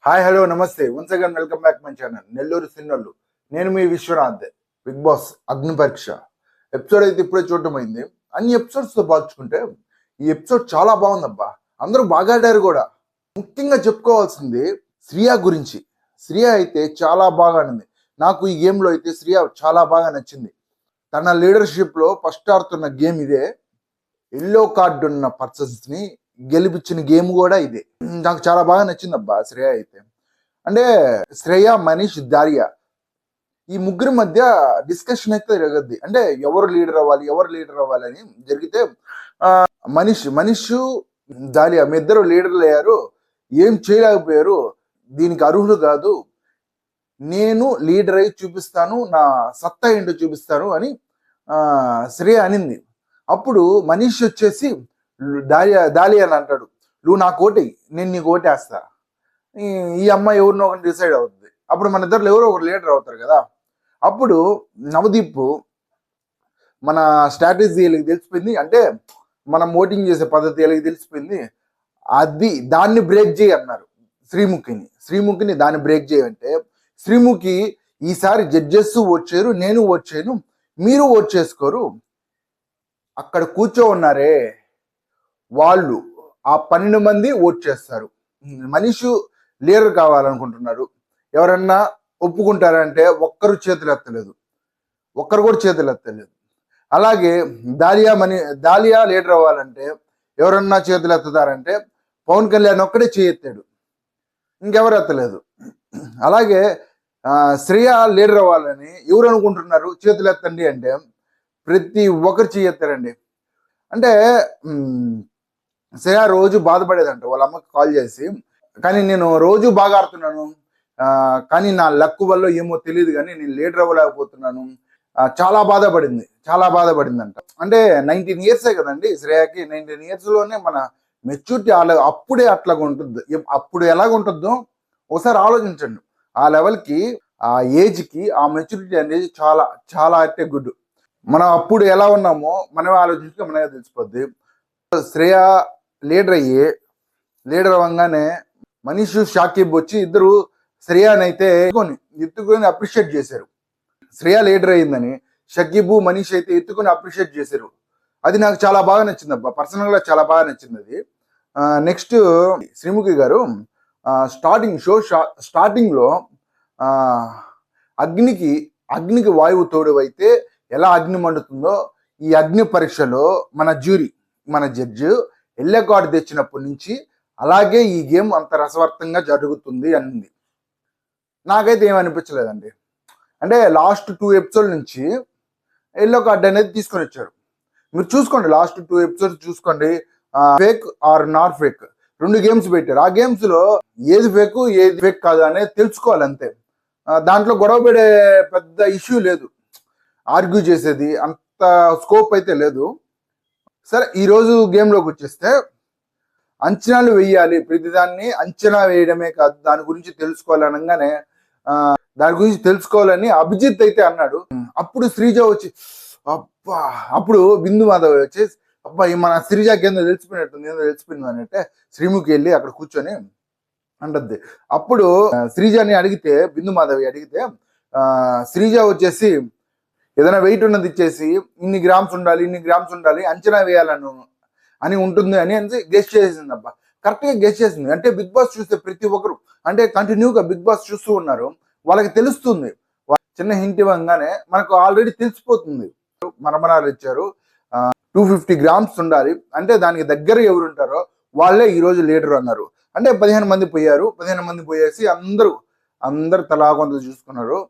Hi hello నమస్తే once again welcome back my channel Nellore సిన్నోళ్ళు. నేను మీ విశ్వనాథ్. బిగ్ బాస్ అగ్ని పరీక్ష ఎపిసోడ్ అయితే ఇప్పుడే చూడటం అయింది. అన్ని ఎపిసోడ్స్తో పోల్చుకుంటే ఈ ఎపిసోడ్ చాలా బాగుందబ్బా. అందరూ బాగా ఆడారు కూడా. ముఖ్యంగా చెప్పుకోవాల్సింది శ్రియా గురించి. శ్రియా అయితే చాలా బాగా ఆడింది. నాకు ఈ గేమ్లో అయితే శ్రియా చాలా బాగా నచ్చింది. తన లీడర్షిప్లో ఫస్ట్ ఆడుతున్న గేమ్ ఇదే. ఎల్లో కార్డు ఉన్న పర్సన్స్ని గెలిపించిన గేమ్ కూడా ఇదే. నాకు చాలా బాగా నచ్చింది అబ్బా శ్రేయ అయితే. అంటే శ్రేయ, మనీష్, దారియా ఈ ముగ్గురి మధ్య డిస్కషన్ అయితే జరగద్ది. అంటే ఎవరు లీడర్ అవ్వాలి అని జరిగితే మనీష్ దారియా మీ ఇద్దరు లీడర్లు అయ్యారు, ఏం చేయలేకపోయారు, దీనికి అర్హులు కాదు, నేను లీడర్ అయి చూపిస్తాను, నా సత్తా ఏంటో చూపిస్తాను అని శ్రేయ అనింది. అప్పుడు మనీష్ వచ్చేసి దాలియా అని అంటాడు, నువ్వు నాకు ఓటే, నేను నీకు ఓటేస్తా, ఈ అమ్మాయి ఎవరినో ఒకటి డిసైడ్ అవుతుంది. అప్పుడు మన ఇద్దరు ఎవరో ఒకరు లీడర్ అవుతారు కదా. అప్పుడు నవదీప్ మన స్ట్రాటజీ వీళ్ళకి తెలిసిపోయింది, అంటే మనం ఓటింగ్ చేసే పద్ధతి వీళ్ళకి తెలిసిపోయింది. దాన్ని బ్రేక్ చేయి అన్నారు శ్రీముఖిని దాన్ని బ్రేక్ చేయంటే, శ్రీముఖి ఈసారి జడ్జెస్ ఓట్ చేయరు, నేను ఓట్ చేయను, మీరు ఓట్ చేసుకోరు, అక్కడ కూర్చో ఉన్నారే వాళ్ళు ఆ 12 మంది ఓట్ చేస్తారు. మనిషి లీడర్ కావాలనుకుంటున్నాడు, ఎవరన్నా ఒప్పుకుంటారంటే ఒక్కరు కూడా చేతులు ఎత్తలేదు. అలాగే దాలియా లీడర్ అవ్వాలంటే ఎవరన్నా చేతులు ఎత్తుతారంటే పవన్ కళ్యాణ్ ఒక్కడే చేయెత్తాడు, ఇంకెవరు ఎత్తలేదు. అలాగే శ్రేయ లీడర్ అవ్వాలని ఎవరు అనుకుంటున్నారు, చేతులు ఎత్తండి అంటే ప్రతి ఒక్కరు చేయెత్తారండి. అంటే శ్రేయ రోజు బాధపడేదంట వాళ్ళ అమ్మకి కాల్ చేసి, కానీ నేను రోజు బాగా ఆడుతున్నాను, కానీ నా లక్ వల్ల ఏమో తెలియదు కానీ నేను లీడర్ అవ్వలేకపోతున్నాను, చాలా బాధపడిందంట. అంటే 19 years కదండి శ్రేయకి. 19 years లోనే మన మెచ్యూరిటీ అప్పుడే అట్లాగా ఉంటుంది. అప్పుడు ఎలాగుంటుందో ఒకసారి ఆలోచించండి. ఆ లెవెల్కి, ఆ ఏజ్కి ఆ మెచ్యూరిటీ అనేది చాలా చాలా అంటే గుడ్. మనం అప్పుడు ఎలా ఉన్నామో మనమే ఆలోచించుకుంటే మనమే తెలిసిపోద్ది. శ్రేయ లీడర్ అవ్వగానే మనీష్, షాకిబ్ వచ్చి ఇద్దరు శ్రేయానైతే ఎత్తుకొని అప్రిషియేట్ చేశారు. శ్రేయ లీడర్ అయిందని షకీబు, మనీష్ అయితే ఎత్తుకొని అప్రిషియేట్ చేశారు. అది నాకు చాలా బాగా నచ్చింది అబ్బా, పర్సనల్గా చాలా బాగా నచ్చింది అది. నెక్స్ట్ శ్రీముఖి గారు స్టార్టింగ్లో అగ్నికి వాయువు తోడు అయితే ఎలా అగ్ని మండుతుందో, ఈ అగ్ని పరీక్షలో మన జడ్జి ఎల్లో కార్డు తెచ్చినప్పటి నుంచి అలాగే ఈ గేమ్ అంత రసవర్తంగా జరుగుతుంది అనింది. నాకైతే ఏమనిపించలేదండి. అంటే లాస్ట్ 2 episodes నుంచి ఎల్లో కార్డు అనేది తీసుకొని వచ్చారు. మీరు చూసుకోండి, లాస్ట్ 2 episodes చూసుకోండి. Fake are not fake 2 games పెట్టారు. ఆ గేమ్స్ లో ఏది ఫేక్ కాదు అనేది తెలుసుకోవాలి అంతే. దాంట్లో గొడవ పడే పెద్ద ఇష్యూ లేదు, ఆర్గ్యూ చేసేది అంత స్కోప్ అయితే లేదు. సరే, ఈరోజు గేమ్లోకి వచ్చేస్తే అంచనాలు వేయాలి, ప్రతిదాన్ని అంచనా వేయడమే కాదు దాని గురించి తెలుసుకోవాలని అభిజిత్ అయితే అన్నాడు. అప్పుడు శ్రీజ వచ్చి అప్పుడు బిందు మాధవ్ వచ్చి మన శ్రీజకి ఏదో తెలిసిపోయింది అంటే శ్రీముఖి వెళ్ళి అక్కడ కూర్చొని అంటద్ది. అప్పుడు శ్రీజని అడిగితే, బిందు మాధవి అడిగితే శ్రీజ వచ్చేసి ఏదైనా వెయిట్ ఉన్నది ఇచ్చేసి ఇన్ని గ్రామ్స్ ఉండాలి అంచనా వేయాలని ఉంటుంది అని గెస్ట్ చేసింది అబ్బా. కరెక్ట్గా గెస్ట్ చేసింది. అంటే బిగ్ బాస్ చూస్తే ప్రతి ఒక్కరు, అంటే కంటిన్యూగా బిగ్ బాస్ చూస్తూ ఉన్నారు, వాళ్ళకి తెలుస్తుంది. చిన్న హింట్ ఇవ్వగానే మనకు ఆల్రెడీ తెలిసిపోతుంది. మరమరాలు ఇచ్చారు, 250 grams ఉండాలి అంటే దానికి దగ్గర ఎవరు ఉంటారో వాళ్ళే ఈరోజు లీడర్ అన్నారు. అంటే 15 మంది పోయారు. 15 మంది పోయేసి అందరు తలా కొంత చూసుకున్నారు.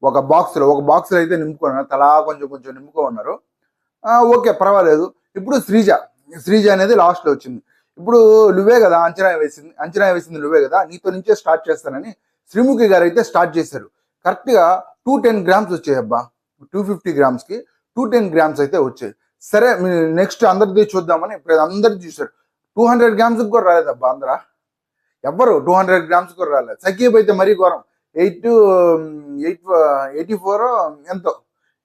ఒక బాక్స్లో అయితే నింపుకున్నారు, తలా కొంచెం నింపుకున్నారు. ఓకే, పర్వాలేదు. ఇప్పుడు శ్రీజ అనేది లాస్ట్లో వచ్చింది. ఇప్పుడు నువ్వే కదా అంచనా వేసింది నువ్వే కదా, నీతో నుంచే స్టార్ట్ చేస్తానని శ్రీముఖి గారు అయితే స్టార్ట్ చేశారు. కరెక్ట్గా 210 grams వచ్చాయి అబ్బా. 250 grams-కి 210 grams అయితే వచ్చాయి. సరే, నెక్స్ట్ అందరిది చూద్దామని ఇప్పుడు అందరు చూశారు. 200 grams-కి కూడా రాలేదబ్బా. ఎవ్వరు 200 grams కూడా రాలేదు. సకీబ్ అయితే మరీ ఘోరం, 84 ఎంతో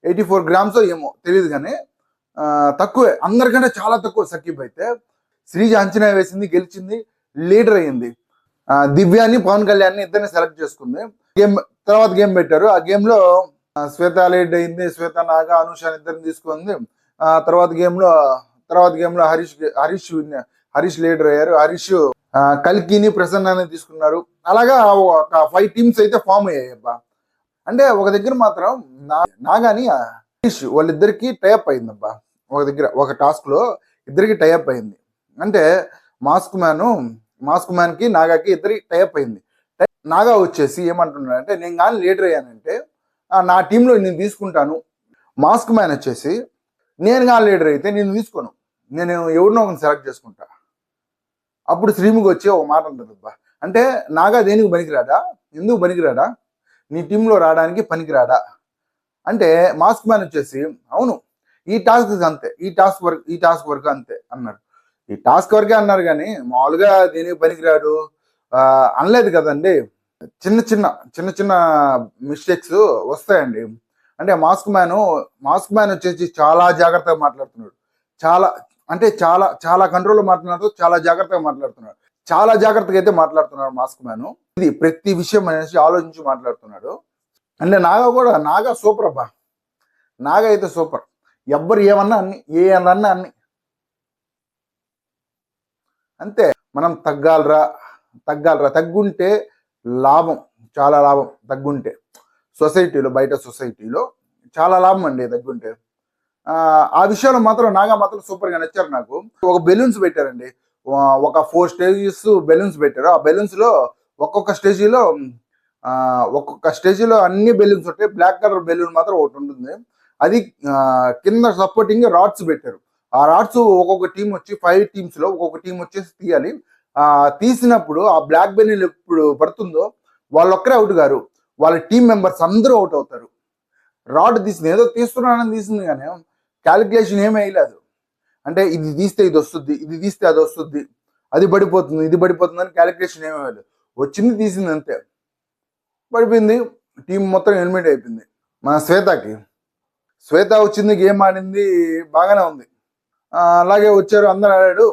84 grams ఏమో తెలియదు కానీ తక్కువే, అందరికంటే చాలా తక్కువ. సకీబ్ అయితే శ్రీజ అంచనా వేసింది, గెలిచింది, లీడర్ అయ్యింది. దివ్యాని పవన్ కళ్యాణ్ ఇద్దరిని సెలెక్ట్ చేసుకుంది. గేమ్ పెట్టారు. ఆ గేమ్ లో శ్వేత లీడ్ అయింది. శ్వేత నాగా అనుష ఇద్దరిని తీసుకుంది. తర్వాత గేమ్ లో హరీష్ లీడర్ అయ్యారు. హరీష్ కల్కిని ప్రసన్నాని తీసుకున్నారు. అలాగా ఒక 5 టీమ్స్ అయితే ఫామ్ అయ్యాయి అబ్బా. అంటే ఒక దగ్గర మాత్రం నాగాని హరీష్ వాళ్ళిద్దరికి టైఅప్ అయిందబ్బా. ఒక దగ్గర ఒక టాస్క్ లో ఇద్దరికి టైఅప్ అయింది. అంటే మాస్క్ మ్యాన్ కి నాగాకి ఇద్దరికి టైఅప్ అయింది. నాగా వచ్చేసి ఏమంటున్నాడు అంటే, నేను కానీ లీడర్ అయ్యానంటే నా టీంలో నేను తీసుకుంటాను. మాస్క్ మ్యాన్ వచ్చేసి, నేను కానీ లీడర్ అయితే నేను తీసుకోను, నేను ఎవరినో ఒకరిని సెలెక్ట్ చేసుకుంటా. అప్పుడు శ్రీముఖి వచ్చి ఒక మాట ఉంటుంది అబ్బా. అంటే నాగా దేనికి పనికిరాడా? ఎందుకు పనికిరాడా? నీ టీంలో రావడానికి పనికిరాడా అంటే మాస్క్ మ్యాన్ వచ్చేసి, అవును ఈ టాస్క్ అంతే, ఈ టాస్క్ వర్క్ అంతే అన్నారు. ఈ టాస్క్ వరకే అన్నారు కానీ మామూలుగా దేనికి పనికిరాడు అనలేదు కదండి. చిన్న చిన్న మిస్టేక్స్ వస్తాయండి. అంటే మాస్క్ మ్యాన్ వచ్చేసి చాలా జాగ్రత్తగా మాట్లాడుతున్నాడు. చాలా కంట్రోల్లో మాట్లాడుతూ చాలా జాగ్రత్తగా మాట్లాడుతున్నాడు. చాలా జాగ్రత్తగా అయితే మాట్లాడుతున్నాడు మాస్క్ మ్యాన్. ఇది ప్రతి విషయం అనేసి ఆలోచించి మాట్లాడుతున్నాడు. అంటే నాగా సూపర్ అబ్బా. నాగా అయితే సూపర్. ఎవ్వరు ఏమన్నా అన్ని అంతే. మనం తగ్గాలరా, తగ్గుంటే లాభం, చాలా లాభం. తగ్గుంటే బయట సొసైటీలో చాలా లాభం అండి తగ్గుంటే. ఆ విషయంలో మాత్రం నాగా మాత్రం సూపర్గా నచ్చారు నాకు. ఒక బెలూన్స్ పెట్టారండి, ఒక 4 స్టేజెస్ బెలూన్స్ పెట్టారు. ఆ బెలూన్స్ లో ఒక్కొక్క స్టేజీలో అన్ని బెలూన్స్ ఉంటాయి. బ్లాక్ కలర్ బెలూన్ మాత్రం ఒకటి ఉంటుంది. అది కింద సపోర్టింగ్ రాడ్స్ పెట్టారు. ఆ రాడ్స్ ఒక్కొక్క టీం వచ్చి 5 టీమ్స్ లో ఒక్కొక్క టీం వచ్చేసి తీయాలి. తీసినప్పుడు ఆ బ్లాక్ బెలూన్ ఎప్పుడు పడుతుందో వాళ్ళొక్కరే అవుట్ గారు, వాళ్ళ టీం మెంబర్స్ అందరూ అవుట్ అవుతారు. రాడ్ తీసింది ఏదో తీస్తున్నానని తీసింది కానీ క్యాలిక్యులేషన్ ఏమీ వేయలేదు. అంటే ఇది తీస్తే ఇది వస్తుంది, ఇది తీస్తే అది వస్తుంది, అది పడిపోతుంది, ఇది పడిపోతుంది అని క్యాలిక్యులేషన్ ఏమీ వేయలేదు. వచ్చింది తీసింది అంతే. పడిపోయింది, టీం మొత్తం ఎలిమినేట్ అయిపోయింది. మన శ్వేత వచ్చింది, గేమ్ ఆడింది, బాగానే ఉంది. అలాగే వచ్చారు, అందరు ఆడాడు.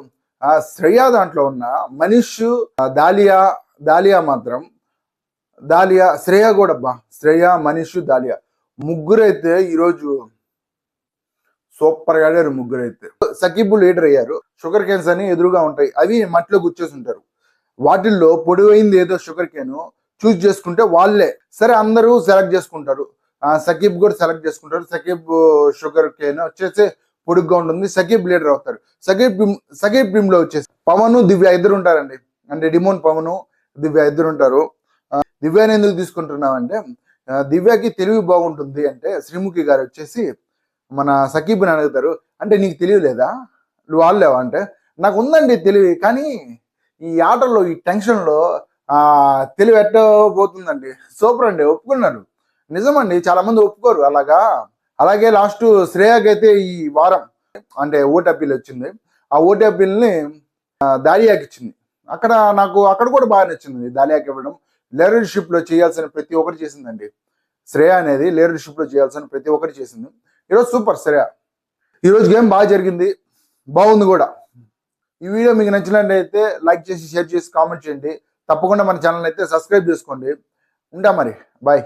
శ్రేయ దాంట్లో ఉన్న మనీష్, శ్రేయ కూడా అబ్బా. శ్రేయ, మనీష్, దాలియా ముగ్గురు అయితే ఈరోజు సూపర్ గా ఆడారు. ముగ్గురు అయితే సకీబ్ లీడర్ అయ్యారు. షుగర్ కేన్స్ అని ఎదురుగా ఉంటాయి, అవి మట్టిలో గుచ్చేసి ఉంటారు. వాటిల్లో పొడివైంది ఏదో షుగర్ కేన్ చూస్ చేసుకుంటే వాళ్ళే సరే అందరూ సెలెక్ట్ చేసుకుంటారు. సకీబ్ కూడా సెలెక్ట్ చేసుకుంటారు. సకీబ్ షుగర్ కేన్ వచ్చేసి పొడుగ్గా ఉంటుంది. సకీబ్ లీడర్ అవుతారు. సకీబ్ టీమ్ లో వచ్చేసి పవన్, దివ్య ఇద్దరు ఉంటారండి. అంటే డిమోన్, పవన్, దివ్య ఇద్దరు ఉంటారు. దివ్యాని ఎందుకు తీసుకుంటున్నామంటే దివ్యకి తెలివి బాగుంటుంది అంటే శ్రీముఖి గారు వచ్చేసి మన సకీబ్ని అడుగుతారు. అంటే నీకు తెలివి లేదా, నువ్వు ఆడలేవా అంటే, నాకు ఉందండి తెలివి, కానీ ఈ ఆటల్లో ఈ టెన్షన్లో తెలివి ఎట్ట పోతుందండి. సూపర్ అండి, ఒప్పుకున్నారు. నిజమండి, చాలా మంది ఒప్పుకోరు అలాగా. అలాగే లాస్ట్ శ్రేయాకి అయితే ఈ వారం అంటే ఓటు అప్పీల్ వచ్చింది. ఆ ఓటు అప్పీల్ని దాలియాకి ఇచ్చింది. అక్కడ కూడా బాగా నచ్చింది దాలియాకి ఇవ్వడం. లీడర్షిప్ లో చేయాల్సిన ప్రతి ఒక్కటి చేసిందండి. శ్రేయ అనేది లీడర్షిప్ లో చేయాల్సిన ప్రతి ఒక్కటి చేసింది. ఈరోజు సూపర్ శ్రేయ. ఈరోజు గేమ్ బాగా జరిగింది, బాగుంది కూడా. ఈ వీడియో మీకు నచ్చినట్లయితే లైక్ చేసి, షేర్ చేసి, కామెంట్ చేయండి. తప్పకుండా మన ఛానల్ అయితే సబ్స్క్రైబ్ చేసుకోండి. ఉంటా మరి, బాయ్.